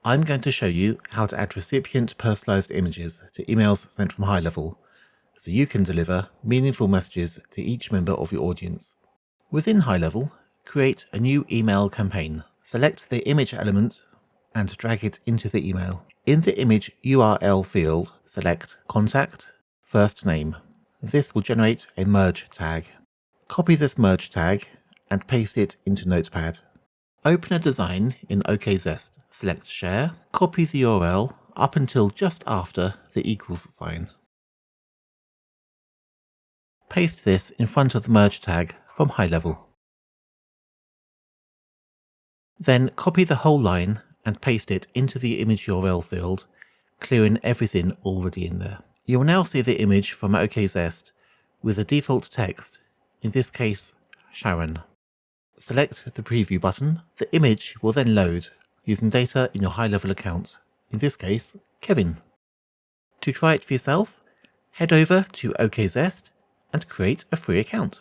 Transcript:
I'm going to show you how to add recipient-personalized images to emails sent from HighLevel, so you can deliver meaningful messages to each member of your audience. Within HighLevel, create a new email campaign. Select the image element and drag it into the email. In the image URL field, select Contact, First Name. This will generate a merge tag. Copy this merge tag and paste it into Notepad. Open a design in OKZest. Select Share. Copy the URL up until just after the equals sign. Paste this in front of the merge tag from HighLevel. Then copy the whole line and paste it into the image URL field, clearing everything already in there. You will now see the image from OKZest with the default text, in this case, Sharon. Select the preview button. The image will then load using data in your HighLevel account, in this case, Kevin. To try it for yourself, head over to OKZest and create a free account.